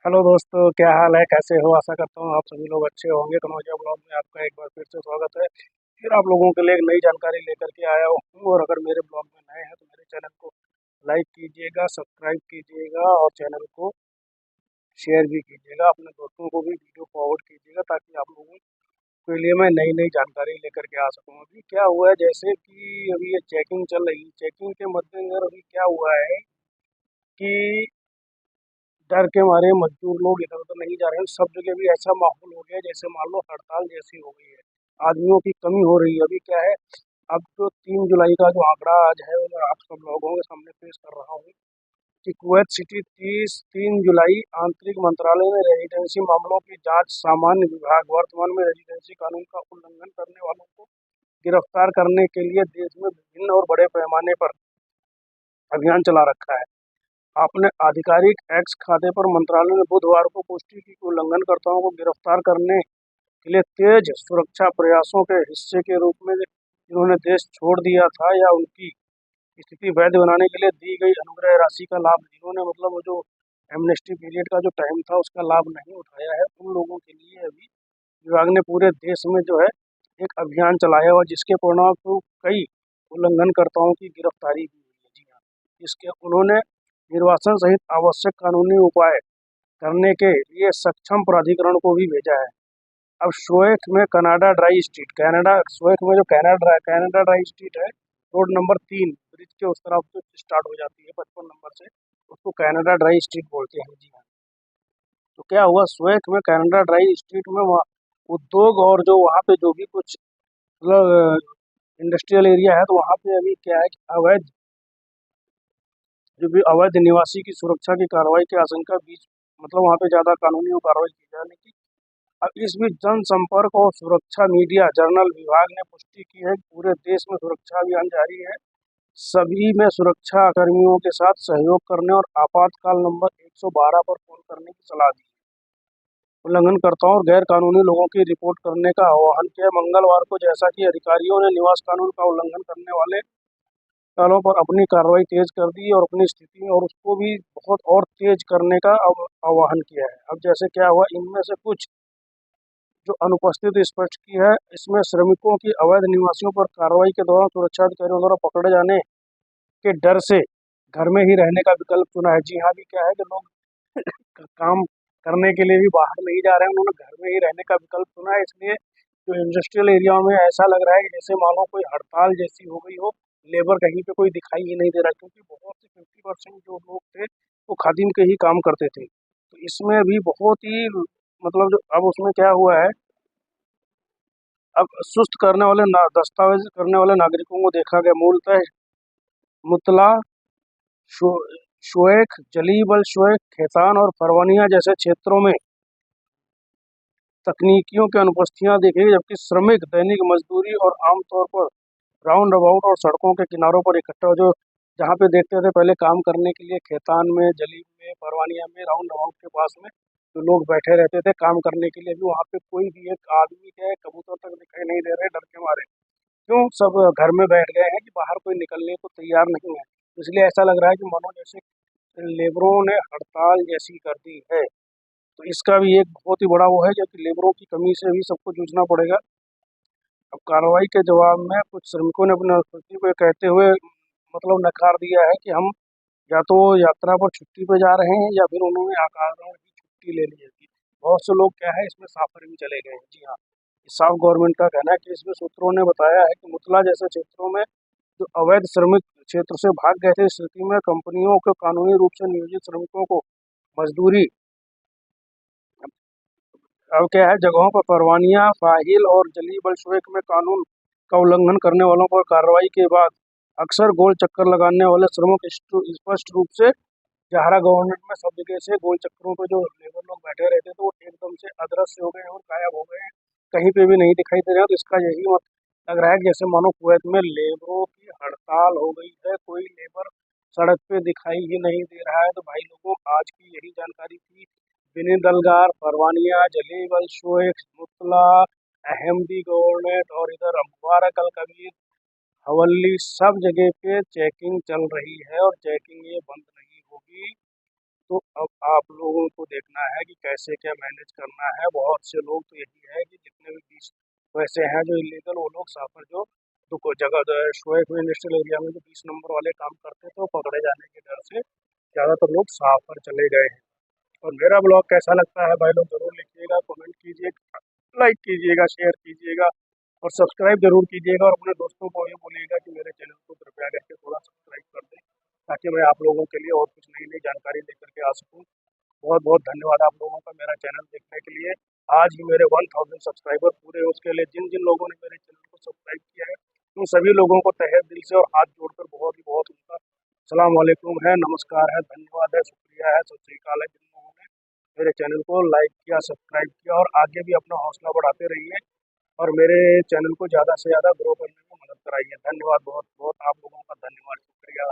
Hello दोस्तों, क्या हाल है? कैसे हो? आशा करता हूँ आप सभी लोग अच्छे होंगे। कनौजिया ब्लॉग में आपका एक बार फिर से स्वागत है। फिर आप लोगों के लिए एक नई जानकारी लेकर के आया हूँ। और अगर मेरे ब्लॉग में नए हैं तो मेरे चैनल को लाइक कीजिएगा, सब्सक्राइब कीजिएगा और चैनल को शेयर भी कीजिएगा। अपने दोस्तों को भी वीडियो फॉरवर्ड कीजिएगा ताकि आप लोगों के लिए मैं नई नई जानकारी लेकर के आ सकूँ। अभी क्या हुआ है, जैसे कि अभी ये चेकिंग चल रही है। चेकिंग के मद्देनजर अभी क्या हुआ है कि डर के मारे मजदूर लोग इधर उधर नहीं जा रहे हैं। सब जगह भी ऐसा माहौल हो गया है जैसे मान लो हड़ताल जैसी हो गई है। आदमियों की कमी हो रही है। अभी क्या है, अब जो 3 जुलाई का जो आंकड़ा आज है वो मैं आप सब लोगों के सामने पेश कर रहा हूँ कि कुवैत सिटी 3 जुलाई आंतरिक मंत्रालय ने रेजिडेंसी मामलों की जांच सामान्य विभाग वर्तमान में रेजिडेंसी कानून का उल्लंघन करने वालों को गिरफ्तार करने के लिए देश में विभिन्न और बड़े पैमाने पर अभियान चला रखा है। अपने आधिकारिक एक्स खाते पर मंत्रालय ने बुधवार को पुष्टि की कि उल्लंघनकर्ताओं को गिरफ्तार करने के लिए तेज सुरक्षा प्रयासों के हिस्से के रूप में जिन्होंने देश छोड़ दिया था या उनकी स्थिति वैध बनाने के लिए दी गई अनुग्रह राशि का लाभ, जिन्होंने मतलब वो जो एमनेस्टी पीरियड का जो टाइम था उसका लाभ नहीं उठाया है, उन लोगों के लिए अभी विभाग ने पूरे देश में जो है एक अभियान चलाया और जिसके परिणाम कई उल्लंघनकर्ताओं की गिरफ्तारी भी हुई है। जी हाँ, इसके उन्होंने निर्वासन सहित आवश्यक कानूनी उपाय करने के लिए सक्षम प्राधिकरण को भी भेजा है। अब शोएख में कनाडा ड्राई स्ट्रीट, कनाडा शोएख में जो कनाडा ड्राई स्ट्रीट है, रोड नंबर 3 ब्रिज के उस तरफ से स्टार्ट हो जाती है 55 नंबर से, उसको कनाडा ड्राई स्ट्रीट बोलते हैं। जी हाँ, तो क्या हुआ, शोएख में कनाडा ड्राई स्ट्रीट में वहाँ उद्योग और जो वहाँ पे जो भी कुछ मतलब इंडस्ट्रियल एरिया है, तो वहाँ पे अभी क्या है कि अवैध जो भी अवैध निवासी की सुरक्षा की कार्रवाई की आशंका बीच मतलब वहाँ पे ज़्यादा कानूनी कार्रवाई की जाने की। अब इस बीच जनसंपर्क और सुरक्षा मीडिया जर्नल विभाग ने पुष्टि की है कि पूरे देश में सुरक्षा अभियान जारी है। सभी में सुरक्षा कर्मियों के साथ सहयोग करने और आपातकाल नंबर 112 पर फोन करने की सलाह दी। उल्लंघनकर्ताओं और गैर कानूनी लोगों की रिपोर्ट करने का आह्वान किया। मंगलवार को जैसा कि अधिकारियों ने निवास कानून का उल्लंघन करने वाले स्थलों पर अपनी कार्रवाई तेज कर दी और अपनी स्थिति और उसको भी बहुत और तेज करने का आह्वान किया है। अब जैसे क्या हुआ, इनमें से कुछ जो अनुपस्थित स्पष्ट की है, इसमें श्रमिकों की अवैध निवासियों पर कार्रवाई के दौरान सुरक्षा अधिकारियों द्वारा पकड़े जाने के डर से घर में ही रहने का विकल्प चुना है। जी हाँ, भी क्या है कि लोग काम करने के लिए भी बाहर नहीं जा रहे हैं, उन्होंने घर में ही रहने का विकल्प चुना है। इसलिए जो इंडस्ट्रियल एरिया में ऐसा लग रहा है कि जैसे मानो कोई हड़ताल जैसी हो गई हो। लेबर कहीं पे कोई दिखाई ही नहीं दे रहा, क्योंकि बहुत से 50% जो लोग थे वो खादिम के ही काम करते थे। तो इसमें भी बहुत ही मतलब जो अब उसमें क्या हुआ है, अब सुस्त करने वाले दस्तावेज करने वाले नागरिकों को देखा गया। मूलतः मुतला, शो, शोएख, जलीब अल शोएख, खेतान और फरवानिया जैसे क्षेत्रों में तकनीकियों की अनुपस्थितियां देखी गई, जबकि श्रमिक दैनिक मजदूरी और आमतौर पर राउंड अबाउट और सड़कों के किनारों पर इकट्ठा जो जहाँ पे देखते थे पहले काम करने के लिए खेतान में, जलीब में, परवानिया में, राउंड अबाउट के पास में जो लोग बैठे रहते थे काम करने के लिए, भी वहाँ पे कोई भी एक आदमी के कबूतर तक दिखाई नहीं दे रहे डर के मारे। क्यों? सब घर में बैठ गए हैं कि बाहर कोई निकलने को तैयार नहीं है। इसलिए ऐसा लग रहा है कि मानो जैसे लेबरों ने हड़ताल जैसी कर दी है। तो इसका भी एक बहुत ही बड़ा वो है जो कि लेबरों की कमी से भी सबको जूझना पड़ेगा। अब कार्रवाई के जवाब में कुछ श्रमिकों ने अपनी अनुपस्थिति को कहते हुए मतलब नकार दिया है कि हम या तो यात्रा पर छुट्टी पे जा रहे हैं या फिर उन्होंने अकारण की छुट्टी ले ली है। कि बहुत से लोग क्या है इसमें साफर भी चले गए हैं। जी हाँ, साफ गवर्नमेंट का कहना है कि इसमें सूत्रों ने बताया है कि मुतला जैसे क्षेत्रों में जो अवैध श्रमिक क्षेत्र से भाग गए थे, इस स्थिति में कंपनियों को कानूनी रूप से नियोजित श्रमिकों को मजदूरी अब क्या है जगहों पर परवानिया, फाहिल और जली बलशुएक में कानून का उल्लंघन करने वालों पर कार्रवाई के बाद अक्सर गोल चक्कर लगाने वाले श्रमिक स्पष्ट रूप से जहारा गवर्नमेंट में सब जगह से गोल चक्करों पे जो लेबर लोग बैठे रहते थे वो एकदम से अदृश्य हो गए और गायब हो गए हैं, कहीं पे भी नहीं दिखाई दे रहे हैं। तो इसका यही लग रहा है कि जैसे मानो कुवैत में लेबरों की हड़ताल हो गई है, कोई लेबर सड़क पे दिखाई ही नहीं दे रहा है। तो भाई लोगों, आज की यही जानकारी थी। बिनी दलगार, परवानिया, जलीब अल शोएख, मुतला, अहमदी गवर्नमेंट और इधर मुबारक अल कबीर, हवल्ली, सब जगह पे चेकिंग चल रही है और चेकिंग ये बंद नहीं होगी। तो अब आप लोगों को देखना है कि कैसे क्या मैनेज करना है। बहुत से लोग तो यही है कि जितने भी 20 वैसे हैं जो इलीगल, वो लोग साफर जो दुको जगह जो है शोएब इंडस्ट्रियल एरिया में जो 20 नंबर वाले काम करते थे, वो पकड़े जाने के डर से ज़्यादातर लोग साफर चले गए हैं। और मेरा ब्लॉग कैसा लगता है भाई लोग ज़रूर लिखिएगा, कमेंट कीजिएगा, लाइक कीजिएगा, शेयर कीजिएगा और सब्सक्राइब जरूर कीजिएगा। और अपने दोस्तों को ये बोलिएगा कि मेरे चैनल को कृपया करके थोड़ा सब्सक्राइब कर दें, ताकि मैं आप लोगों के लिए और कुछ नई नई जानकारी लेकर के आ सकूँ। बहुत बहुत धन्यवाद आप लोगों का मेरा चैनल देखने के लिए। आज ही मेरे 1000 सब्सक्राइबर पूरे हुए, उसके लिए जिन जिन लोगों ने मेरे चैनल को सब्सक्राइब किया है, उन सभी लोगों को तहे दिल से और हाथ जोड़कर बहुत ही बहुत उनका सलाम वालेकुम है, नमस्कार है, धन्यवाद है, शुक्रिया है, सत श्री अकाल है जिन लोगों ने मेरे चैनल को लाइक किया, सब्सक्राइब किया। और आगे भी अपना हौसला बढ़ाते रहिए और मेरे चैनल को ज़्यादा से ज़्यादा ग्रो करने में मदद कराइए। धन्यवाद, बहुत बहुत आप लोगों का धन्यवाद, शुक्रिया।